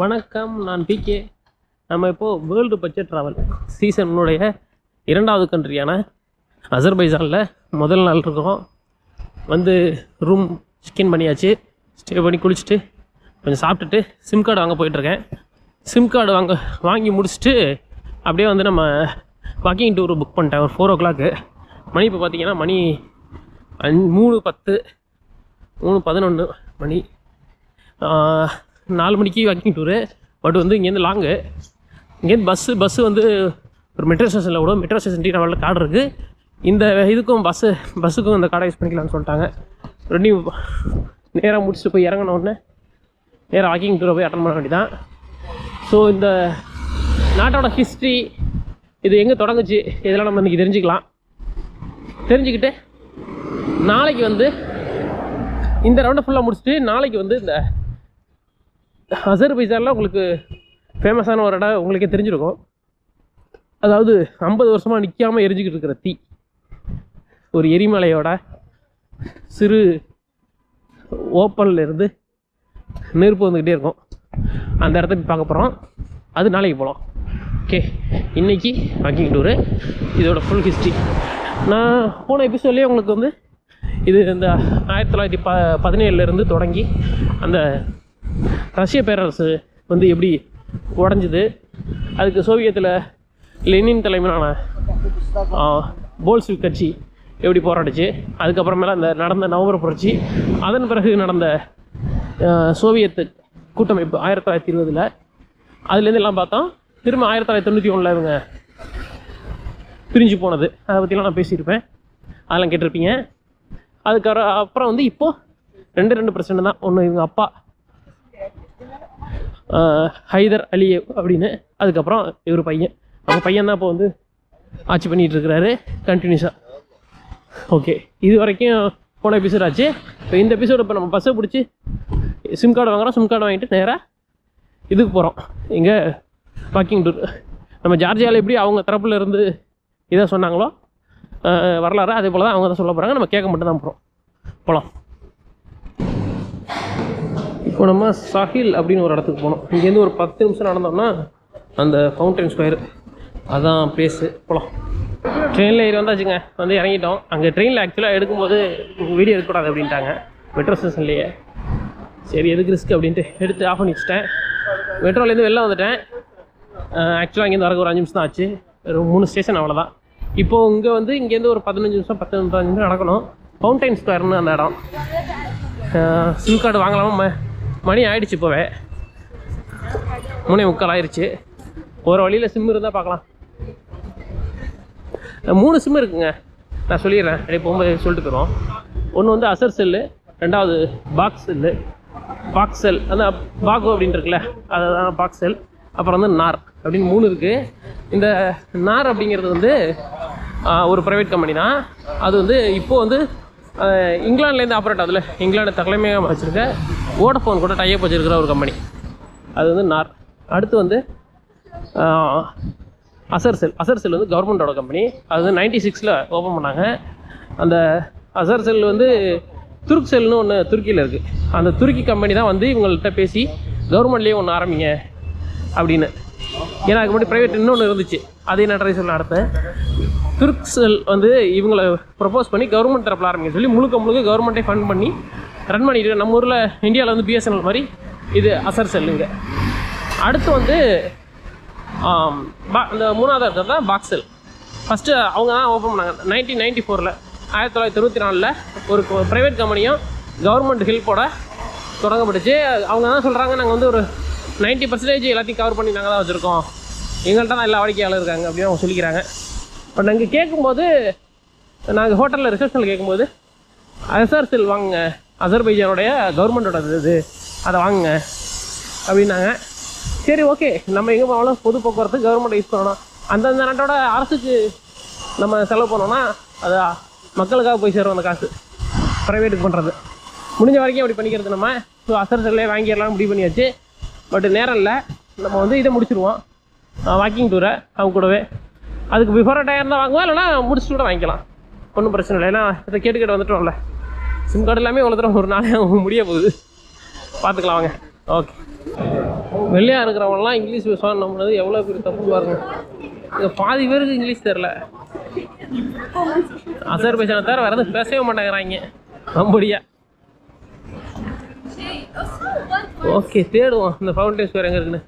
வணக்கம், நான் பிகே. நம்ம இப்போது வேர்ல்டு பட்ஜெட் ட்ராவல் சீசனுடைய 2வது கண்ட்ரியான அசர்பைஜானில் முதல் நாள் இருக்கிறோம். வந்து ரூம் செக்இன் பண்ணியாச்சு. ஸ்டே பண்ணி குளிச்சுட்டு கொஞ்சம் சாப்பிட்டுட்டு சிம் கார்டு வாங்க போயிட்டுருக்கேன். சிம் கார்டு வாங்கி முடிச்சுட்டு அப்படியே வந்து நம்ம வாக்கிங் டூர் புக் பண்ணிட்டேன். ஒரு 4 o'clock மணி. இப்போ பார்த்தீங்கன்னா மணி 3:10 3:11 மணி. 4 மணிக்கு வாக்கிங் டூரு. பட் வந்து இங்கேருந்து லாங்கு. இங்கேருந்து பஸ்ஸு வந்து ஒரு மெட்ரோ ஸ்டேஷனில் விடும். மெட்ரோ ஸ்டேஷன் டிராவலில் கார்டு இருக்குது. இந்த இதுக்கும் பஸ்ஸுக்கும் இந்த கார்டை யூஸ் பண்ணிக்கலாம்னு சொல்லிட்டாங்க. ரெண்டையும் நேராக முடிச்சுட்டு போய் இறங்கினோடனே நேராக வாக்கிங் டூரை போய் அட்டன் பண்ண வேண்டியதான். ஸோ இந்த நாட்டோட ஹிஸ்ட்ரி, இது எங்கே தொடங்குச்சு, இதெல்லாம் நம்ம இன்றைக்கி தெரிஞ்சுக்கிட்டு நாளைக்கு வந்து இந்த ரவுண்டை ஃபுல்லாக முடிச்சுட்டு நாளைக்கு வந்து இந்த அசர்பைஜானில் உங்களுக்கு ஃபேமஸான ஒரு இடம் உங்களுக்கே தெரிஞ்சிருக்கும். அதாவது 50 வருஷமாக நிற்காமல் எரிஞ்சிக்கிட்டு இருக்கிற தீ, ஒரு எரிமலையோட சிறு ஓப்பனில் இருந்து நெருப்பு வந்துக்கிட்டே இருக்கும். அந்த இடத்த போய் பார்க்க போகிறோம். அது நாளைக்கு போகலாம். ஓகே, இன்றைக்கி வாக்கிங் டூரு, இதோட ஃபுல் ஹிஸ்ட்ரி நான் போன எபிசோட்லேயே உங்களுக்கு வந்து இது இந்த 1917 தொடங்கி அந்த ரஷ்ய பேரரசு வந்து எப்படி உடஞ்சிது, அதுக்கு சோவியத்தில் லெனின் தலைமையிலான போல்ஷிவிக் கட்சி எப்படி போராடிச்சு, அதுக்கப்புறமேல அந்த நடந்த நவம்பர் புரட்சி, அதன் பிறகு நடந்த சோவியத்து கூட்டமைப்பு 1920 அதுலேருந்து எல்லாம் பார்த்தோம். திரும்ப 1991 இவங்க பிரிஞ்சு போனது, அதை பற்றிலாம் நான் பேசியிருப்பேன், அதெல்லாம் கேட்டிருப்பீங்க. அப்புறம் வந்து இப்போது 2 பிரச்சனை தான். ஒன்று இவங்க அப்பா ஹைதர் அலியேவ் அப்படின்னு, அதுக்கப்புறம் இவர் பையன். அவங்க பையன் தான் இப்போ வந்து ஆட்சி பண்ணிகிட்டு இருக்கிறாரு கண்டினியூஸாக. ஓகே, இது வரைக்கும் போன எபிசோட் ஆச்சு. இப்போ இந்த எபிசோடு இப்போ நம்ம பஸ்ஸை பிடிச்சி சிம் கார்டு வாங்குகிறோம். சிம் கார்டு வாங்கிட்டு நேராக இதுக்கு போகிறோம். இங்கே வாக்கிங் டூர். நம்ம ஜார்ஜியாவில் எப்படி அவங்க தரப்பில் இருந்து இதை சொன்னாங்களோ வரலாறு, அதே போல் தான் அவங்க தான் சொல்ல போகிறாங்க. நம்ம கேட்க மட்டும் தான் போகலாம். இப்போ நம்ம சாஹில் அப்படின்னு ஒரு இடத்துக்கு போனோம். இங்கேருந்து ஒரு 10 நிமிஷம் நடந்தோம்னா அந்த ஃபவுண்டைன் ஸ்கொயர், அதான் பிளேஸு. போகலாம். ட்ரெயினில் ஏறி வந்தாச்சுங்க. வந்து இறங்கிட்டோம். அங்கே ட்ரெயினில் ஆக்சுவலாக எடுக்கும்போது வீடியோ எடுக்கக்கூடாது அப்படின்ட்டாங்க மெட்ரோ ஸ்டேஷன்லேயே. சரி, எதுக்கு ரிஸ்க் அப்படின்ட்டு எடுத்து ஆஃப் பண்ணி வச்சுட்டேன். மெட்ரோலேருந்து வெளில வந்துட்டேன். ஆக்சுவலாக இங்கேருந்து வரக்கு ஒரு 5 நிமிஷம் தான் ஆச்சு. ஒரு 3 ஸ்டேஷன் அவ்வளோதான். இப்போது இங்கே வந்து இங்கேருந்து ஒரு 15 நிமிஷம் 10-15 நிமிஷம் நடக்கணும். ஃபவுண்டைன் ஸ்கொயர்னு அந்த இடம். சிம் கார்டு வாங்கலாமா? மணி ஆகிடுச்சு. இப்போவே 3:45 ஆயிடுச்சு. ஒரு வழியில் சிம் இருந்தால் பார்க்கலாம். 3 சிம் இருக்குங்க, நான் சொல்லிடுறேன். அப்படியே போகும்போது சொல்லிட்டு போயிடுவோம். ஒன்று வந்து அசர் செல்லு, 2வது பாக்ஸ் செல், அந்த பாகு அப்படின்னு இருக்குல்ல, அதுதான் பாக்ஸ் செல். அப்புறம் வந்து நார் அப்படின்னு 3 இருக்குது. இந்த நார் அப்படிங்கிறது வந்து ஒரு ப்ரைவேட் கம்பெனி தான். அது வந்து இப்போது வந்து இங்கிலாந்துலேருந்து ஆப்ரேட் ஆகுதுல, இங்கிலாந்து தலைமையாக வச்சுருக்க வோடஃபோன் கூட டைப் வச்சுருக்கிற ஒரு கம்பெனி, அது வந்து நார். அடுத்து வந்து அசர் செல் வந்து கவர்மெண்ட்டோட கம்பெனி. அது வந்து 96 ஓப்பன் பண்ணாங்க. அந்த அசர் செல் வந்து துருக் செல்னு ஒன்று துருக்கியில் இருக்குது. அந்த துருக்கி கம்பெனி தான் வந்து இவங்கள்ட்ட பேசி கவர்மெண்ட்லேயே ஒன்று ஆரம்பிங்க அப்படின்னு. ஏன்னா அதுக்கு முன்னாடி ப்ரைவேட் இன்னொன்று இருந்துச்சு, அதையும் நான் ட்ரை சொல்ல நடத்தேன். துருக் செல் வந்து இவங்களை ப்ரப்போஸ் பண்ணி கவர்மெண்ட் தரப்பில் ஆரம்பிக்க சொல்லி முழுக்க கவர்மெண்ட்டே ஃபண்ட் பண்ணி ரன் பண்ணிட்டு, நம்ம ஊரில் இந்தியாவில் வந்து BSNL மாதிரி இது அசர் செல்லுங்க. அடுத்து வந்து இந்த 3வது இருக்கிறது தான் பாக்ஸ் செல். ஃபஸ்ட்டு அவங்க தான் ஓப்பன் பண்ணாங்க 1994 1994 ஒரு ப்ரைவேட் கம்பெனியும் கவர்மெண்ட் ஹெல்ப்போட தொடங்கப்பட்டுச்சு. அவங்க தான் சொல்கிறாங்க, நாங்கள் வந்து ஒரு 90% எல்லாத்தையும் கவர் பண்ணி நாங்கள் தான் வச்சுருக்கோம், எங்கள்கிட்ட தான் எல்லா வாடிக்கையாளர் இருக்காங்க அப்படின்னு அவங்க சொல்லிக்கிறாங்க. பட் நாங்கள் கேட்கும்போது, நாங்கள் ஹோட்டலில் ரிசப்ஷனில் கேட்கும்போது அசர் செல் வாங்குங்க, அசர்பைஜானுடைய கவர்மெண்ட்டோட இது, அதை வாங்குங்க அப்படின்னாங்க. சரி, ஓகே, நம்ம எங்கே போனாலும் பொது போக்குவரத்து கவர்மெண்ட்டை யூஸ் பண்ணணும். அந்தந்த நாட்டோட அரசுக்கு நம்ம செலவு பண்ணோன்னா அது மக்களுக்காக போய் சேரும் அந்த காசு. ப்ரைவேட்டுக்கு பண்ணுறது முடிஞ்ச வரைக்கும் அப்படி பண்ணிக்கிறது நம்ம. ஸோ அசர் செல்லே வாங்கிடலாம் முடிவு பண்ணியாச்சு. பட் நேரம் இல்லை, நம்ம வந்து இதை முடிச்சுடுவோம் வாக்கிங் டூரை அவங்க கூடவே. அதுக்கு பிஃபோராக டைம் தான் வாங்குவோம், இல்லைனா முடிச்சுட்டு கூட வாங்கிக்கலாம், ஒன்றும் பிரச்சனை இல்லை. ஏன்னா இதை கேட்டு வந்துட்டோம்ல. சிம் கார்டு எல்லாமே இவ்வளோ தூரம் ஒரு நாளே முடிய போகுது. பார்த்துக்கலாம் வாங்க. ஓகே. வெள்ளையா இருக்கிறவங்கலாம் இங்கிலீஷ் பேசுவான்னு நம்பினது எவ்வளோ பெரிய தப்பு பாருங்க. இங்கே பாதி பேருக்கு இங்கிலீஷ் தெரில. அசர்பைஜானை தவிர வேறு எதுவும் பேசவே மாட்டேங்கிறாங்க நம்படியா. ஓகே, தேடுவோம் இந்த ஃபவுண்டைன் ஸ்கொயர் எங்கே இருக்குன்னு.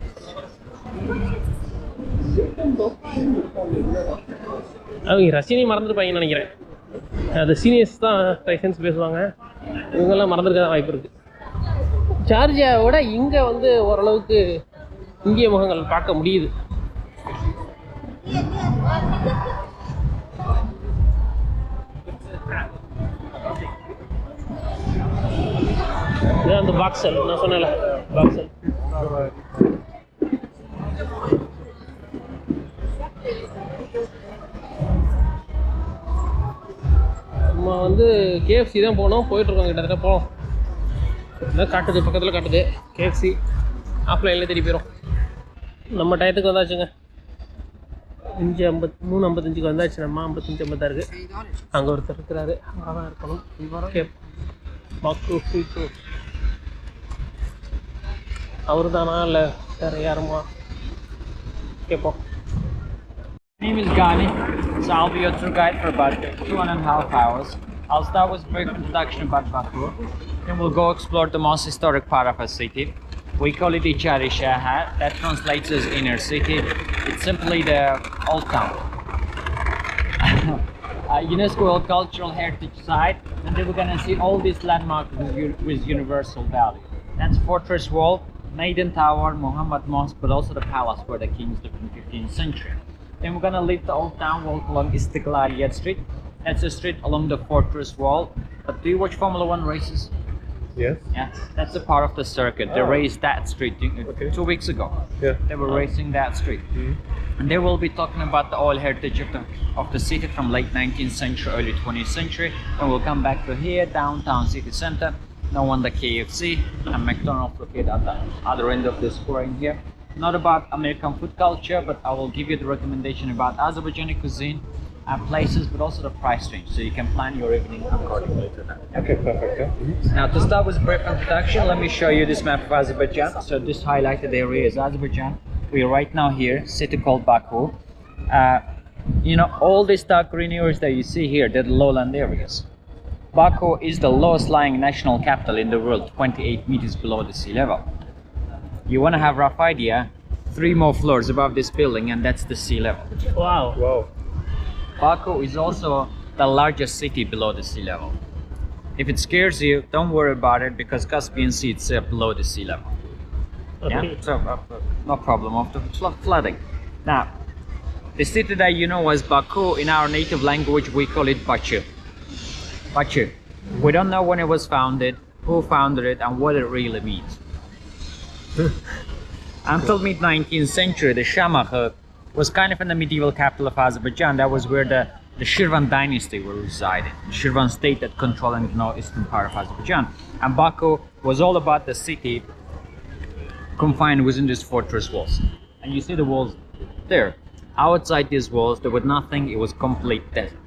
அவங்க ரஷ்யனி மறந்துருப்பாங்கன்னு நினைக்கிறேன். அது சீனியர்ஸ் தான் லைசன்ஸ் பேசுவாங்க, இவங்கெல்லாம் மறந்துருக்க வாய்ப்பு இருக்குது. ஜார்ஜியாவோட இங்கே வந்து ஓரளவுக்கு இந்திய முகங்கள் பார்க்க முடியுது. அந்த பாக்ஸல் நான் சொன்னேன்ல, பாக்ஸல். நம்ம வந்து கேஎஃப்சி தான் போனோம், போயிட்டுருக்கோம், கிட்டத்தட்ட போகலாம். இதான் காட்டுது, பக்கத்தில் காட்டுது கேஎஃப்சி. ஆஃப்லைனில் தேடி போயிடும். நம்ம டயத்துக்கு வந்தாச்சுங்க. 3:55 வந்தாச்சு. நம்ம 55:56 அங்கே ஒருத்தர் இருக்கிறாரு, அங்கே தான் இருக்கணும். அவரு தானா இல்லை வேறு யாருமா கேட்போம். My name is Gani, so I'll be your tour guide for about 2.5 hours. I'll start with a brief introduction about Baku, then we'll go explore the most historic part of our city. We call it Ichari Shahar, that translates as inner city. It's simply the old town. UNESCO World Cultural Heritage Site, and then we're gonna see all these landmarks with universal value. That's Fortress Wall, Maiden Tower, Muhammad Mosque, but also the palace where the kings lived in the 15th century. Then we're gonna leave the old town, walk along Istiklaliyat Street. That's a street along the Fortress Wall. But do you watch Formula One races? Yes. Yeah, that's a part of the circuit. They raced that street 2 weeks ago. Yeah. They were racing that street. And they will be talking about the oil heritage of the city from late 19th century, early 20th century. And we'll come back to here, downtown city center. No wonder KFC and McDonald's located at the other end of the square in here. Not about American food culture, but I will give you the recommendation about Azerbaijani cuisine and places, but also the price range, so you can plan your evening accordingly to that. Okay, perfect. Yeah. Now, to start with a brief introduction, let me show you this map of Azerbaijan. So this highlighted area is Azerbaijan. We are right now here, city called Baku. All these dark green areas that you see here, they're the lowland areas. Baku is the lowest lying national capital in the world, 28 meters below the sea level. You want to have a rough idea, 3 more floors above this building and that's the sea level. Wow. Wow. Baku is also the largest city below the sea level. If it scares you, don't worry about it because Caspian Sea is below the sea level. Okay. Yeah, so no problem of the flooding. Now, the city that you know as Baku, in our native language we call it Baku. Baku. We don't know when it was founded, who founded it and what it really means. Until mid-19th century, the Shamakh was kind of in the medieval capital of Azerbaijan. That was where the Shirvan dynasty were residing. The Shirvan state that controlling the northeastern part of Azerbaijan. And Baku was all about the city confined within these fortress walls. And you see the walls there. Outside these walls, there was nothing. It was complete desert.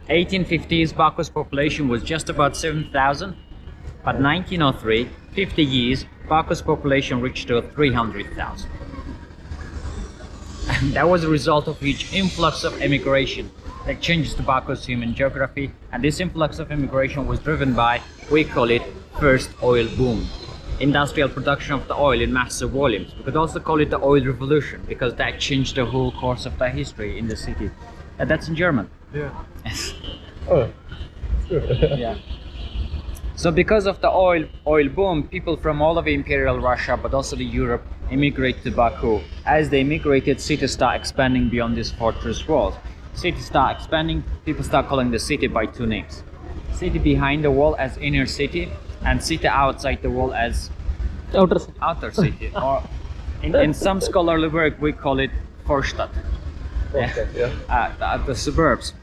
1850s, Baku's population was just about 7,000. But 1903, 50 years, Baku's population reached to 300,000. And that was a result of huge influx of immigration that changes the Baku's human geography. And this influx of immigration was driven by, we call it, first oil boom. Industrial production of the oil in massive volumes. We could also call it the oil revolution because that changed the whole course of the history in the city. And that's in German. Yeah. Yes. Oh. Sure. Yeah. So because of the oil boom, people from all over Imperial Russia, but also the Europe, immigrated to Baku. As they immigrated, cities start expanding beyond these fortress walls. Cities start expanding, people start calling the city by 2 names. City behind the wall as inner city, and city outside the wall as outer city. outer city. Or in some scholarly work, we call it Vorstadt. Yeah. The suburbs.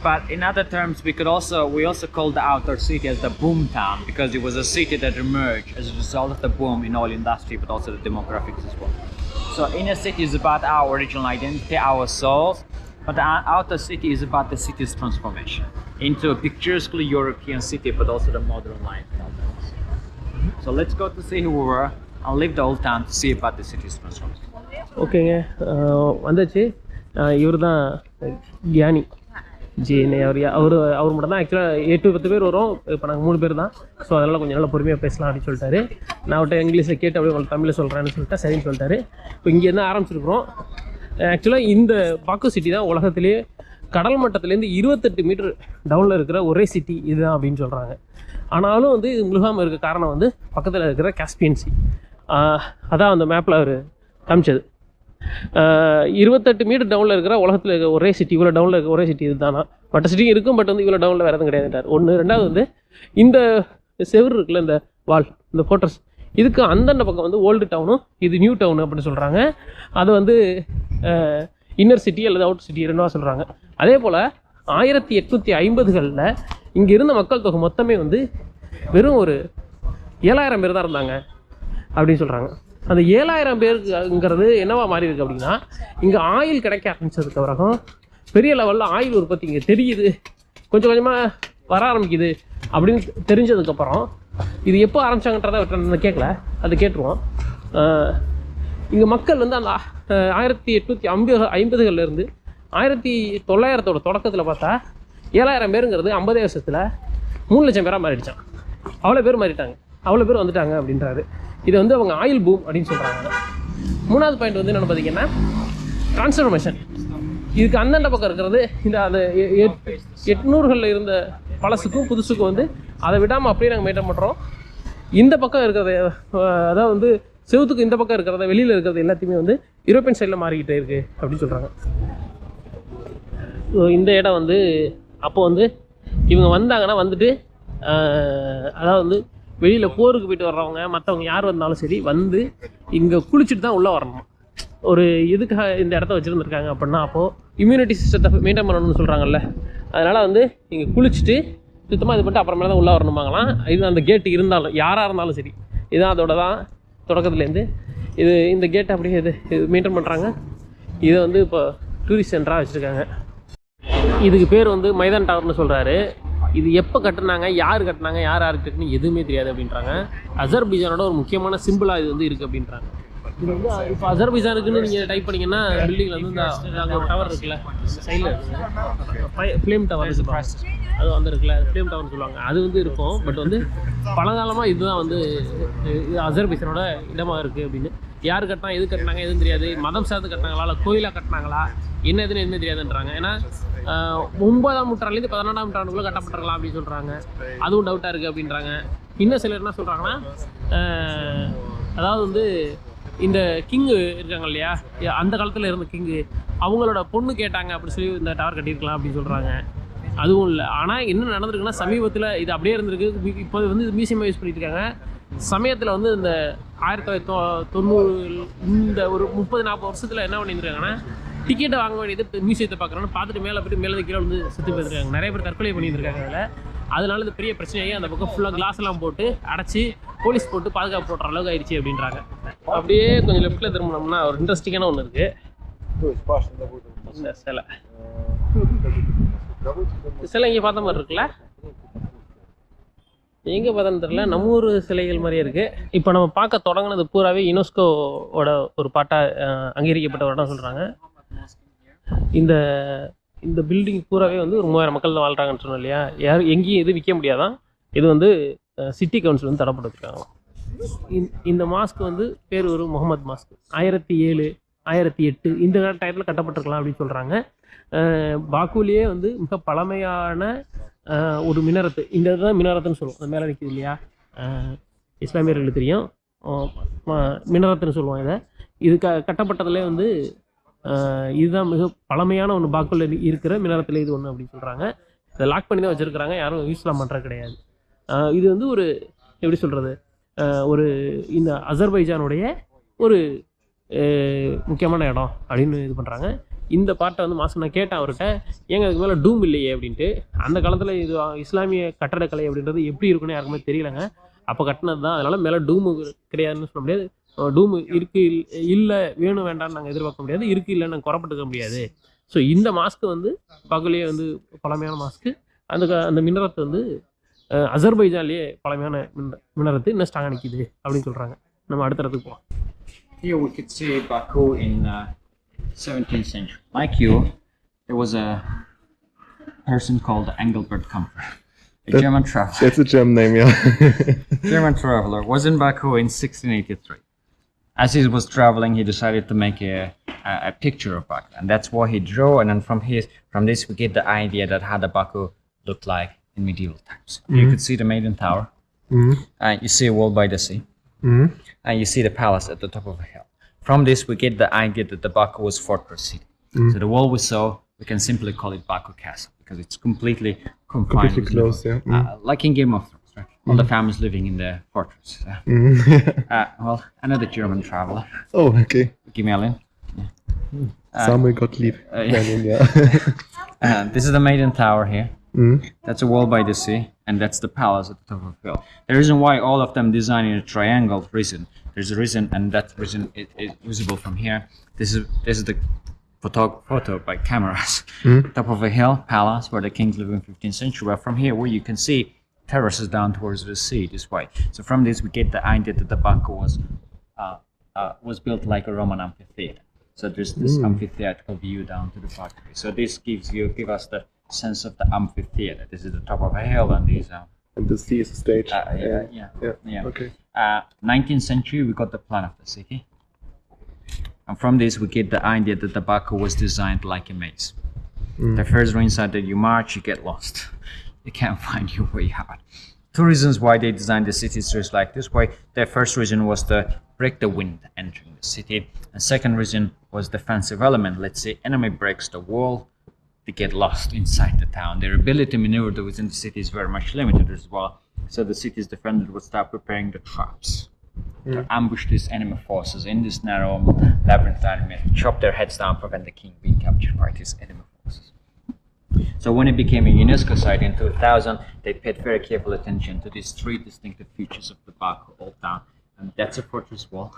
But in other terms, we also call the outer city as the boom town because it was a city that emerged as a result of the boom in oil industry, but also the demographics as well. So inner city is about our original identity, our souls, but the outer city is about the city's transformation into a picturesquely European city, but also the modern lifestyle. So let's go to see who we were. I'll leave the old town to see about the city's construction. ஓகேங்க, வந்தாச்சு. இவர் தான் கியானி ஜினே. அவர் மட்டும் தான் ஆக்சுவலாக 8-10 பேர் வரும். இப்போ நாங்கள் 3 பேர் தான். ஸோ அதனால் கொஞ்சம் நல்லா பொறுமையாக பேசலாம் அப்படின்னு சொல்லிட்டாரு. நான் அவர்கிட்ட இங்கிலீஷில் கேட்டு அப்படியே உங்களுக்கு தமிழில் சொல்கிறேன்னு சொல்லிட்டு சரின்னு சொல்லிட்டாரு. இப்போ இங்கேருந்து ஆரம்பிச்சிருக்கிறோம். ஆக்சுவலாக இந்த பாக்கு சிட்டி தான் உலகத்திலேயே கடல் மட்டத்துலேருந்து 28 மீட்டர் டவுனில் இருக்கிற ஒரே சிட்டி இதுதான் அப்படின்னு சொல்கிறாங்க. ஆனாலும் வந்து இது முழுகாமல் இருக்க காரணம் வந்து பக்கத்தில் இருக்கிற காஸ்பியன் சி. அதான் அந்த மேப்பில் அவர் காமிச்சது. 28 மீட்டர் டவுனில் இருக்கிற உலகத்தில் இருக்கிற ஒரே சிட்டி, இவ்வளோ டவுனில் இருக்கிற ஒரே சிட்டி இது தானா. மற்ற சிட்டி இருக்கும், பட் வந்து இவ்வளோ டவுனில் வேறு எதுவும் கிடையாதுட்டார். ஒன்று. ரெண்டாவது வந்து இந்த செவரு இருக்குல்ல, இந்த வால், இந்த ஃபோட்டோஸ், இதுக்கு அந்தண்ட பக்கம் வந்து ஓல்டு டவுனும் இது நியூ டவுனு அப்படின்னு சொல்கிறாங்க. அது வந்து இன்னர் சிட்டி அல்லது அவுட் சிட்டி ரெண்டாக சொல்கிறாங்க. அதே போல் 1850களில் இங்கே இருந்த மக்கள் தொகை மொத்தமே வந்து வெறும் ஒரு 7000 பேர் தான் இருந்தாங்க அப்படின்னு சொல்கிறாங்க. அந்த 7000 பேருக்குங்கிறது என்னவா மாறி இருக்குது அப்படின்னா, இங்கே ஆயில் கிடைக்க ஆரம்பித்ததுக்கு பிறகும் பெரிய லெவலில் ஆயில் உற்பத்தி இங்கே தெரியுது, கொஞ்சம் கொஞ்சமாக வர ஆரம்பிக்குது அப்படின்னு தெரிஞ்சதுக்கப்புறம் இது எப்போ ஆரம்பித்தாங்கன்றதை கேட்கல, அது கேட்டுருவோம். இங்கே மக்கள் வந்து அந்த 1850களிலேருந்து 1900 தொடக்கத்தில் பார்த்தா 7000 பேருங்கிறது 50 வருஷத்தில் 3 லட்சம் பேராக மாறிடுச்சான். அவ்வளோ பேர் மாறிட்டாங்க, அவ்வளோ பேர் வந்துட்டாங்க அப்படின்றாரு. இது வந்து அவங்க ஆயில் பூம் அப்படின்னு சொல்கிறாங்க. 3வது பாயிண்ட் வந்து என்னென்னு பார்த்தீங்கன்னா டிரான்ஸ்ஃபர்மேஷன். இதுக்கு அந்தண்ட பக்கம் இருக்கிறது இந்த அந்த 800களில் இருந்த பழசுக்கும் புதுசுக்கும் வந்து அதை விடாமல் அப்படியே நாங்கள் மெயின்டைன் பண்ணுறோம். இந்த பக்கம் இருக்கிறத, அதாவது வந்து செவுத்துக்கு இந்த பக்கம் இருக்கிறத, வெளியில் இருக்கிறது எல்லாத்தையுமே வந்து யூரோப்பியன் சைடில் மாறிக்கிட்டே இருக்குது அப்படின்னு சொல்கிறாங்க. இந்த இடம் வந்து அப்போ வந்து இவங்க வந்தாங்கன்னா வந்துட்டு, அதாவது வந்து வெளியில் போருக்கு போயிட்டு வர்றவங்க மற்றவங்க யார் வந்தாலும் சரி வந்து இங்கே குளிச்சுட்டு தான் உள்ளே வரணும். ஒரு இதுக்காக இந்த இடத்த வச்சுருந்துருக்காங்க அப்படின்னா, அப்போது இம்யூனிட்டி சிஸ்டத்தை மெயின்டைன் பண்ணணும்னு சொல்கிறாங்கல்ல, அதனால் வந்து இங்கே குளிச்சுட்டு சுத்தமாக இது பண்ணிட்டு அப்புறமேல தான் உள்ளே வரணுமாங்களாம். இது அந்த கேட்டு இருந்தாலும் யாராக இருந்தாலும் சரி, இதுதான் அதோட தான் தொடக்கத்துலேருந்து இது இந்த கேட்டை அப்படியே இது மெயின்டைன் பண்ணுறாங்க. இதை வந்து இப்போ டூரிஸ்ட் சென்டராக வச்சுருக்காங்க. இதுக்கு பேர் வந்து மைதான் டவர்னு சொல்கிறாரு. இது எப்போ கட்டினாங்க, யார் கட்டினாங்க, யார் ஆர்கிடெக்ட்னு எதுவுமே தெரியாது அப்படின்றாங்க. அசர்பைஜானோட ஒரு முக்கியமான சிம்பிளாக இது வந்து இருக்குது அப்படின்றாங்க. இது வந்து இப்போ அசர்பைஜானுக்குன்னு நீங்கள் டைப் பண்ணிங்கன்னா பில்டிங்கில் வந்து இந்த அங்கே ஒரு டவர் இருக்குல்ல, சைடில் இருக்குது ஃப்ளேம் டவர் சொல்லுவாங்க, அது வந்து இருக்குல்ல, ஃப்ளேம் டவர்னு சொல்லுவாங்க, அது வந்து இருக்கும். பட் வந்து பழங்காலமாக இதுதான் வந்து இது அசர்பைஜானோட இடமாக இருக்குது அப்படின்னு. யார் கட்டினா, எது கட்டினாங்க எதுவும் தெரியாது. மதம் சார்ந்து கட்டினாங்களா இல்லை கோயிலாக கட்டினாங்களா என்ன எதுன்னு எதுவுமே தெரியாதுன்றாங்க. ஏன்னா 9ஆம் நூற்றாண்டுலேருந்து 14ஆம் நூற்றாண்டுக்குள்ளே கட்டப்பட்டிருக்கலாம் அப்படின்னு சொல்கிறாங்க. அதுவும் டவுட்டாக இருக்குது அப்படின்றாங்க. இன்னும் சிலர் என்ன சொல்கிறாங்கன்னா, அதாவது வந்து இந்த கிங்கு இருக்காங்க இல்லையா, அந்த காலத்தில் இருந்த கிங்கு அவங்களோட பொண்ணு கேட்டாங்க அப்படி சொல்லி இந்த டவர் கட்டியிருக்கலாம் அப்படின்னு சொல்கிறாங்க. அதுவும் இல்லை. ஆனால் என்ன நடந்திருக்குன்னா, சமீபத்தில் இது அப்படியே இருந்திருக்கு. இப்போ வந்து இது மியூசியமாக யூஸ் பண்ணிட்டு இருக்காங்க. சமயத்தில் வந்து இந்த 1990 இந்த ஒரு 30-40 வருஷத்தில் என்ன பண்ணியிருக்காங்கன்னா, டிக்கெட்டை வாங்க வேண்டியது மியூசியத்தை பார்க்குறோன்னு பார்த்துட்டு மேலே போய்ட்டு மேலே கீழே வந்து செத்து போயிருக்காங்க. நிறைய பேர் தற்கொலை பண்ணியிருக்காங்க அதில். அதனால இது பெரிய பிரச்சனையாகி அந்த பக்கம் ஃபுல்லாக கிளாஸ்லாம் போட்டு அடைச்சி போலீஸ் போட்டு பாதுகாப்பு போடுற அளவுக்கு ஆயிடுச்சு அப்படின்றாங்க. அப்படியே கொஞ்சம் லெஃப்ட்டில் திரும்பினோம்னா ஒரு இன்ட்ரெஸ்டிங்கான ஒன்று இருக்குது. இந்த சிலை சிலை இங்கே பார்த்த மாதிரி இருக்குல்ல, எங்கே பார்த்தோன்னு தெரியல, நம்ம ஊர் சிலைகள் மாதிரியே இருக்குது. இப்போ நம்ம பார்க்க தொடங்கினது பூராவே யுனெஸ்கோவோட ஒரு பாட்டாக அங்கீகரிக்கப்பட்ட ஒரு இடம் சொல்கிறாங்க. இந்த இந்த பில்டிங் பூராவே வந்து ஒரு 3000 மக்கள் தான் வாழ்கிறாங்கன்னு சொன்னோம் இல்லையா. யாரும் எங்கேயும் எதுவும் விற்க முடியாதான். இது வந்து சிட்டி கவுன்சில் வந்து தடப்பட்டுருக்காங்க. இந்த மாஸ்க் வந்து பேர் ஒரு முகமது மாஸ்க். 1007 1008 இந்த டயத்தில் கட்டப்பட்டிருக்கலாம் அப்படின்னு சொல்கிறாங்க. பாக்குலேயே வந்து மிக பழமையான ஒரு மினரத்து, இந்த இதுதான் மினரத்துன்னு சொல்லுவோம். அந்த மேலே நிற்கிது இல்லையா, இஸ்லாமியர்களுக்கு தெரியும், மினரத்துன்னு சொல்லுவோம் இதை. இது கட்டப்பட்டதுலேயே வந்து இதுதான் மிக பழமையான ஒன்று, பாக்குல இருக்கிற மினரத்தில் இது ஒன்று அப்படின்னு சொல்கிறாங்க. இதை லாக் பண்ணி தான் வச்சுருக்கிறாங்க, யாரும் யூஸ்லாம் பண்ணுறது கிடையாது. இது வந்து ஒரு எப்படி சொல்கிறது, ஒரு இந்த அசர்பைஜானுடைய ஒரு முக்கியமான இடம் அப்படின்னு இது பண்ணுறாங்க. இந்த பாட்டை வந்து மாதம் நான் கேட்டேன் அவர்கிட்ட, ஏங்க அதுக்கு மேலே டூம் இல்லையே அப்படின்ட்டு. அந்த காலத்தில் இது இஸ்லாமிய கட்டடக்கலை அப்படின்றது எப்படி இருக்குன்னு யாருக்குமே தெரியலங்க. அப்போ கட்டினது தான், அதனால் மேலே டூமு கிடையாதுன்னு சொல்ல முடியாது. டூமு இருக்குது இல்லை வேணும் வேண்டாம்னு நாங்கள் எதிர்பார்க்க முடியாது, இருக்குது இல்லைன்னு நாங்கள் குறப்பட்டுக்க முடியாது. ஸோ இந்த மாஸ்க்கு வந்து பகலே வந்து பழமையான மாஸ்க்கு. அந்த மினரத்து வந்து அசர்பைஜான்லேயே பழமையான மினரத்து இன்னும் ஸ்ட்ராங்காக நிற்கிது அப்படின்னு சொல்கிறாங்க. நம்ம அடுத்த இடத்துக்கு போகலாம். Here we could see Baku in 17th century. Like you, there was a person called Engelbert Kampfer, a German traveler. That's a German name, yeah. German traveler was in Baku in 1683. As he was traveling, he decided to make a picture of Baku, and that's what he drew. And then from this, we get the idea that how the Baku looked like in medieval times. You could see the Maiden Tower. You see a wall by the sea, and you see the palace at the top of a hill. From this, we get the idea that the Baku was fortress city. So the wall we saw, we can simply call it Baku Castle because it's completely confined. Completely within closed, the- yeah. like in Game of Thrones, right? All the families living in the fortress. Well, another German traveler. Oh, okay. Give me a link. Samuel Gottlieb. Berlin, yeah. This is the Maiden Tower here. That's a wall by the sea, and that's the palace at the top of the hill. The reason why all of them designed in a triangle reason, there's a reason, and that reason is visible from here. This is the photo by cameras. Top of a hill, palace where the kings lived in 15th century. But from here, where you can see terraces down towards the sea this way. So from this, we get the idea that the Baku was built like a Roman amphitheater. So there's this amphitheatrical view down to the Baku. So this give us the sense of the amphitheater. This is the top of a hill, and these are. And the sea is a stage. Yeah. Okay. 19th century, we got the plan of the city. And from this, we get the idea that the Baku was designed like a maze. The first inside that you march, you get lost. You can't find your way out. Two reasons why they designed the city just like this way. The first reason was to break the wind entering the city. And second reason was defensive element. Let's say enemy breaks the wall, they get lost inside the town. Their ability to maneuver within the city is very much limited as well. So the city's defender would start preparing the traps to ambush these enemy forces in this narrow labyrinth area, chop their heads down, prevent the king being captured by these enemy forces. So when it became a UNESCO site in 2000, they paid very careful attention to these three distinctive features of the Baku Old Town. And that's a fortress wall.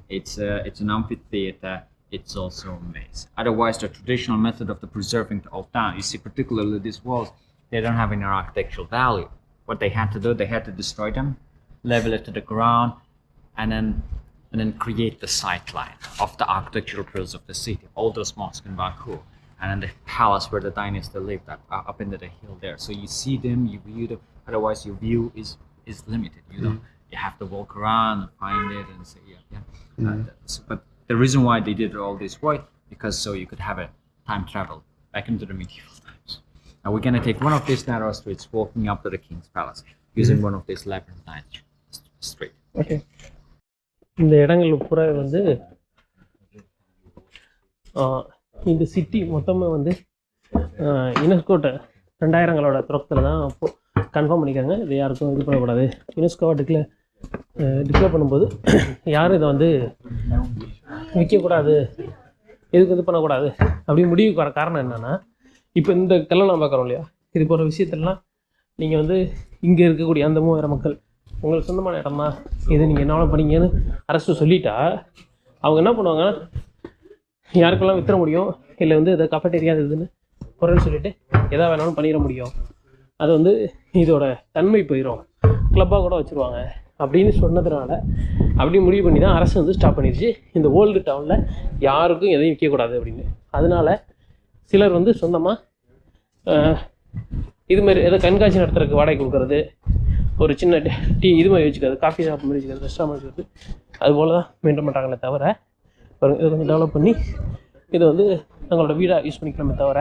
It's an amphitheater. It's also a maze. Otherwise, the traditional method of the preserving the old town, you see particularly these walls, they don't have any architectural value. What they had to do, they had to destroy them, level it to the ground, and then create the sightline of the architectural pillars of the city. All those mosques in Baku, and then the palace where the dynasty lived up into the hill there. So you see them, you view them. Otherwise, your view is limited. You know, you have to walk around and find it and say, but the reason why they did it all this way, because so you could have a time travel back into the medieval times. Now we're gonna take one of these narrow streets, walking up to the king's palace, using one of these labyrinthine street. Okay, இந்த இடங்கள் பூரா வந்து இந்த city மொத்தமாக வந்து யுனெஸ்கோட்ட 2000களோட தொடக்கத்தில் தான் confirm பண்ணிக்காங்க. இது யாருக்கும் இது பண்ணக்கூடாது. யுனெஸ்கோவை டிக்ளேர் பண்ணும்போது யாரும் இதை வந்து விற்கக்கூடாது, எதுக்கு இது பண்ணக்கூடாது அப்படி முடிவுக்கு வர காரணம் என்னென்னா, இப்போ இந்த கல்லெல்லாம் பார்க்குறோம் இல்லையா, இது போகிற விஷயத்துலலாம் நீங்கள் வந்து இங்கே இருக்கக்கூடிய அந்த 3000 மக்கள் உங்களுக்கு சொந்தமான இடமா, இது நீங்கள் என்ன பண்ணீங்கன்னு அரசு சொல்லிட்டா அவங்க என்ன பண்ணுவாங்கன்னா, யாருக்கெல்லாம் வித்துற முடியும், இல்லை வந்து இதை கஃபெட்டேரியா இதுன்னு குறைன்னு சொல்லிவிட்டு எதா வேணாலும் பண்ணிட முடியும், அது வந்து இதோட தன்மை போயிடும், கிளப்பாக கூட வச்சுருவாங்க அப்படின்னு சொன்னதுனால அப்படி முடிவு பண்ணி தான் அரசு வந்து ஸ்டாப் பண்ணிடுச்சு. இந்த ஓல்டு டவுனில் யாருக்கும் எதையும் விற்கக்கூடாது அப்படின்னு. அதனால் சிலர் வந்து சொந்தமாக இதுமாரி எதை கண்காட்சி நடத்துறதுக்கு வாடகை கொடுக்குறது, ஒரு சின்ன டீ இது மாதிரி வச்சுக்கிறது, காஃபி ஷாப் மாதிரி வச்சுக்கிறது, ரெஸ்டாரண்ட் வச்சுக்கிறது, அதுபோல் தான் மெயின்டைன் பண்ணுறாங்களே தவிர, இதை கொஞ்சம் டெவலப் பண்ணி இதை வந்து தங்களோட வீடாக யூஸ் பண்ணிக்கலாமே தவிர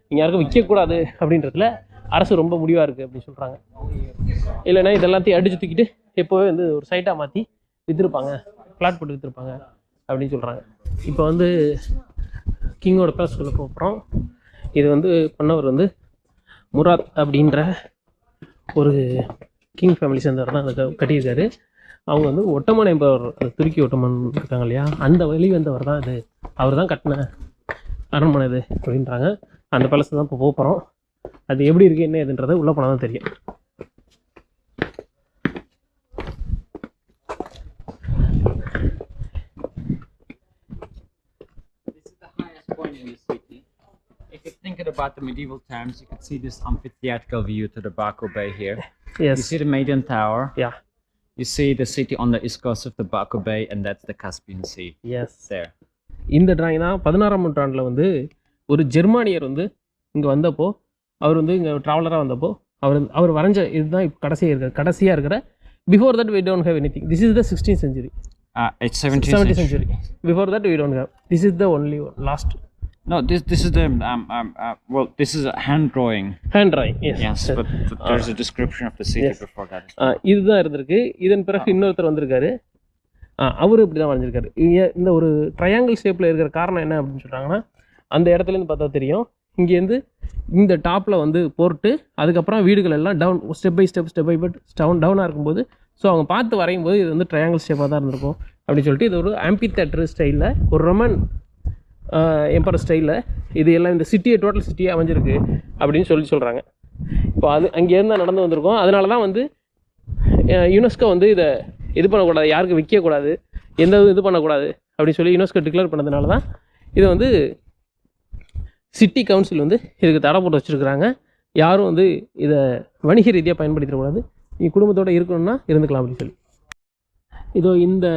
நீங்கள் யாருக்கும் விற்கக்கூடாது அப்படின்றதுல அரசு ரொம்ப முடிவாக இருக்குது அப்படின்னு சொல்கிறாங்க. இல்லைன்னா இதெல்லாத்தையும் அடிச்சு தூக்கிட்டு எப்போவே வந்து ஒரு சைட்டாக மாற்றி விற்றுருப்பாங்க, ஃப்ளாட் போட்டு விற்றுருப்பாங்க அப்படின்னு சொல்கிறாங்க. இப்போ வந்து கிங்கோட பேலஸ்குள்ளே போகிறோம். இது வந்து பண்ணவர் வந்து முராத் அப்படின்ற ஒரு கிங் ஃபேமிலி சேர்ந்தவர் தான் அதை கட்டியிருக்காரு. அவங்க வந்து ஒட்டமான் என்பவர், துருக்கி ஒட்டமான் இருக்காங்க இல்லையா, அந்த வழி வந்தவர் தான் இது, அவர் தான் கட்டின அரண்மனை இது அப்படின்றாங்க. அந்த பேலஸ் தான் இப்போ போகிறோம். அது எப்படி இருக்குது என்ன ஏதுன்றதை உள்ளே போனால் தான் தெரியும். About the medieval times, you can see this amphitheatrical view to the Baku Bay here. Yes. You see the Maiden Tower. Yeah. You see the city on the east coast of the Baku Bay, and that's the Caspian Sea. Yes. There. இந்த drawing தான் 16ஆம் நூற்றாண்டில் வந்து ஒரு ஜெர்மானியர் வந்து இங்கே வந்தப்போ அவர் வந்து இங்கே ட்ராவலராக வந்தப்போ அவர் வரைஞ்ச இதுதான் இப்போ கடைசியாக இருக்கிற before that we don't have anything. This is the 16th century. It's 17th century. Before that we don't have. This is the only last. No, this is the well, this is a hand drawing. Hand drawing, yes. Yes, but there's a description of the city before that. இதுதான் இருந்திருக்கு. இதன் பிறகு இன்னொருத்தர் வந்திருக்காரு. அவரு இப்படி தான் வரைஞ்சிருக்காரு. இந்த ஒரு ட்ரையாங்கிள் ஷேப்பில் இருக்கிற காரணம் என்ன அப்படின்னு சொல்கிறாங்கன்னா, அந்த இடத்துலேருந்து பார்த்தா தெரியும், இங்கேருந்து இந்த டாப்பில் வந்து போட்டு அதுக்கப்புறம் வீடுகள் எல்லாம் டவுன் ஸ்டெப் பை டவுனாக இருக்கும்போது, ஸோ அவங்க பார்த்து வரையும் போது இது வந்து ட்ரையாங்கிள் ஷேப்பாக தான் இருந்திருக்கும் அப்படின்னு சொல்லிட்டு, இது ஒரு ஆம்பி தேட்டர் ஸ்டைலில் ஒரு ரொமன் எம்பரர் ஸ்டைலில் இது எல்லாம் இந்த சிட்டியை டோட்டல் சிட்டியாக அமைஞ்சிருக்கு அப்படின்னு சொல்கிறாங்க. இப்போ அது அங்கேருந்து தான் நடந்து வந்திருக்கோம். அதனால தான் வந்து யுனெஸ்கோ வந்து இதை இது பண்ணக்கூடாது, யாருக்கும் விற்கக்கூடாது, எந்த இது பண்ணக்கூடாது அப்படின்னு சொல்லி யுனெஸ்கோ டிக்ளேர் பண்ணதுனால தான் இதை வந்து சிட்டி கவுன்சில் வந்து இதுக்கு தடை போட்டு வச்சுருக்குறாங்க. யாரும் வந்து இதை வணிக ரீதியாக பயன்படுத்திடக்கூடாது, நீ குடும்பத்தோடு இருக்கணும்னா இருந்துக்கலாம் அப்படின்னு சொல்லி. இதோ இந்த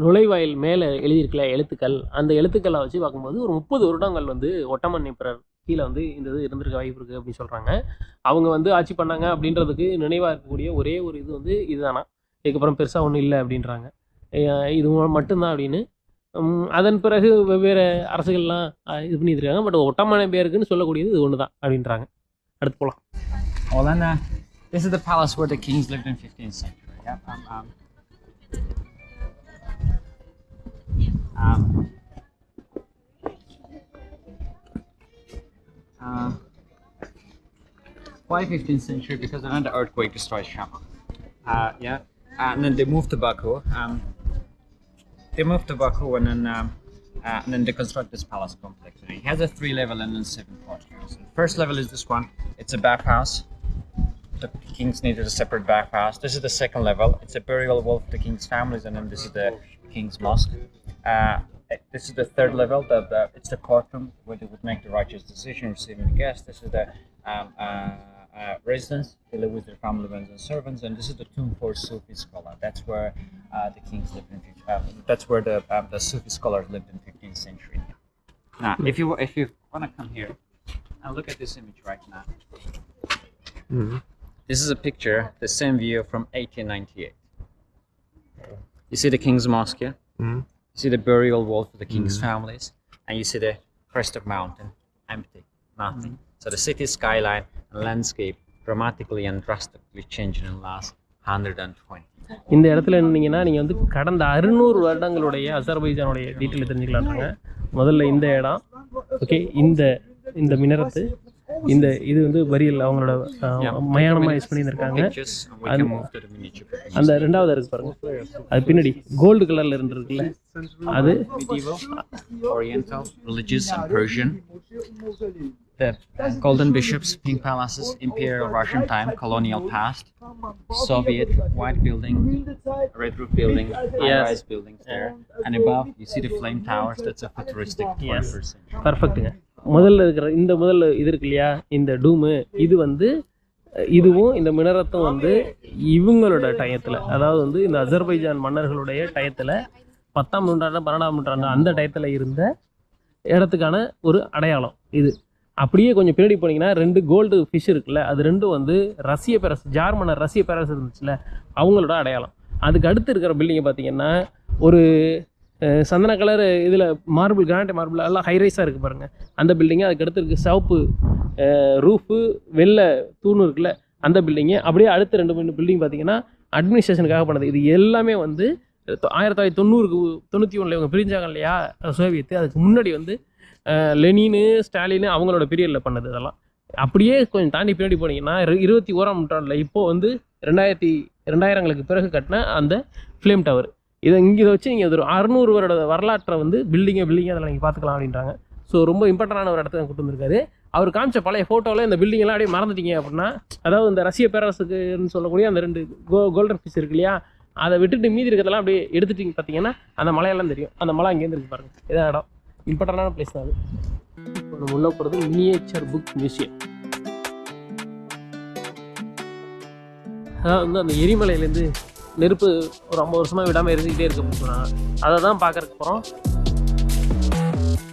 நுழைவாயில் மேலே எழுதியிருக்கல எழுத்துக்கள், அந்த எழுத்துக்களை வச்சு பார்க்கும்போது ஒரு 30 வருடங்கள் வந்து ஒட்டமன் எம்பரர் கீழே வந்து இந்த இது இருந்திருக்க வாய்ப்பு இருக்குது அப்படின்னு சொல்கிறாங்க. அவங்க வந்து ஆட்சி பண்ணாங்க அப்படின்றதுக்கு நினைவாக இருக்கக்கூடிய ஒரே ஒரு இது வந்து இதுதானா, இதுக்கப்புறம் பெருசாக ஒன்றும் இல்லை அப்படின்றாங்க. இது மட்டும்தான் அப்படின்னு. அதன் பிறகு வெவ்வேறு அரசுகள்லாம் இது பண்ணியிருக்காங்க. பட் ஒட்டமன் பேருக்குன்னு சொல்லக்கூடியது இது ஒன்று தான் அப்படின்றாங்க. அடுத்து போகலாம். Well, then, this is the palace where the kings lived in 15th century. Yeah. 15th century because another earthquake destroyed Shama. And then they moved to Baku. And then they construct this palace complex. It has a 3-level and then 7 courtyards. The first level is this one. It's a bathhouse. The kings needed a separate bathhouse. This is the second level. It's a burial wall for the king's families, and then this is the king's mosque. This is the third level. It's the courtroom where they would make the righteous decision, receiving the guests. This is the residence. They live with their family, friends, and servants. And this is the tomb for Sufi scholar. That's where the kings lived in. That's where the Sufi scholars lived in 15th century. Now, if you want to come here and look at this image right now. Mm-hmm. This is a picture, the same view from 1898. You see the king's mosque here. Mm-hmm. You see the burial wall for the king's families, and you see the crest of mountain, empty, nothing. So the city skyline and landscape dramatically and drastically changed in the last 120. இந்த இடத்துல இருந்தீங்கன்னா நீங்கள் வந்து கடந்த 600 வருடங்களுடைய அசர்பைஜானுடைய detail தெரிஞ்சுக்கலாம்ங்க. முதல்ல இந்த இடம், okay, இந்த மினரத்து, இந்த இது வந்து வரியல் அவங்களோட மயானமாக யூஸ் பண்ணியிருக்காங்க. அந்த ரெண்டாவது இருக்கு பாருங்க, அது பின்னாடி கோல்டு கலர்ல இருந்துருக்குல்ல, அது Oriental, religious and Persian. The golden bishops, pink palaces, imperial Russian time, colonial past, Soviet, white building, red roof building, high-rise buildings there, and above you see the flame towers. That's a futuristic 21st century. பர்ஃபெக்ட்டுங்க. முதல்ல இருக்கிற முதல்ல இது இருக்கு இல்லையா, இந்த டூமு, இது வந்து இதுவும் இந்த மினரத்தும் வந்து இவங்களோட டயத்தில், அதாவது வந்து இந்த அசர்பைஜான் மன்னர்களுடைய டயத்தில் 10ஆம் நூற்றாண்டு 12ஆம் நூற்றாண்டு அந்த டயத்தில் இருந்த இடத்துக்கான ஒரு அடையாளம் இது. அப்படியே கொஞ்சம் பின்னாடி போனீங்கன்னா 2 கோல்டு ஃபிஷ் இருக்குல்ல, அது ரெண்டும் வந்து ரஷ்ய பேரரசு, ஜார்மனர் ரஷ்ய பேரரசு இருந்துச்சுல்ல, அவங்களோட அடையாளம். அதுக்கு அடுத்து இருக்கிற பில்டிங்கை பார்த்தீங்கன்னா ஒரு சந்தன கலர் இதில் மார்பிள், கிரானைட் மார்பிள் எல்லாம் ஹைரைஸாக இருக்குது பாருங்கள், அந்த பில்டிங்கு. அதுக்கு அடுத்து இருக்குது சிவப்பு ரூஃபு, வெள்ளை தூணு இருக்குல்ல, அந்த பில்டிங்கு. அப்படியே அடுத்த 2 பில்டிங் பார்த்தீங்கன்னா அட்மினிஸ்ட்ரேஷனுக்காக பண்ணது. இது எல்லாமே வந்து 1991 இவங்க பிரிஞ்சாங்க இல்லையா சோவியத்து, அதுக்கு முன்னாடி வந்து லெனினு, ஸ்டாலினு அவங்களோட பீரியடில் பண்ணது இதெல்லாம். அப்படியே கொஞ்சம் தாண்டி பின்னாடி போனீங்கன்னா 21ஆம் நூற்றாண்டில் இப்போது வந்து 2000ங்களுக்கு பிறகு கட்டின அந்த ஃப்ளேம் டவர், இதை வச்சு நீங்கள் ஒரு 600 வருட வரலாற்றை வந்து பில்டிங்கை அதில் நீங்கள் பார்த்துக்கலாம் அப்படின்றாங்க. ஸோ ரொம்ப இம்பார்ட்டண்டான ஒரு இடத்துக்கு கூட்டு வந்திருக்காரு. அவர் காமிச்ச பழைய ஃபோட்டோவில் இந்த பில்டிங்கெல்லாம் அப்படியே மறந்துட்டீங்க அப்படின்னா, அதாவது இந்த ரஷ்ய பேரரசுக்குன்னு சொல்லக்கூடிய அந்த 2 கோல்டன் ஃபிஷ் இருக்கு இல்லையா, அதை விட்டுட்டு மீதி இருக்கிறதெல்லாம் அப்படியே எடுத்துட்டிங்க பார்த்தீங்கன்னா அந்த மலையெல்லாம் தெரியும். அந்த மலை அங்கேருந்து இருக்கு பாருங்கள். இதான் இடம், இம்பார்ட்டண்டான பிளேஸ் தான் அது. இப்போ நம்ம உள்ள போகிறது மினியேச்சர் புக் மியூசியம். அதாவது வந்து அந்த எரிமலையிலேருந்து நெருப்பு ஒரு 50 வருஷமாக விடாமல் எரிஞ்சிக்கிட்டே இருக்கு அப்படின்னு சொன்னாங்க. அதை தான் பார்க்கறதுக்கு போகிறோம்.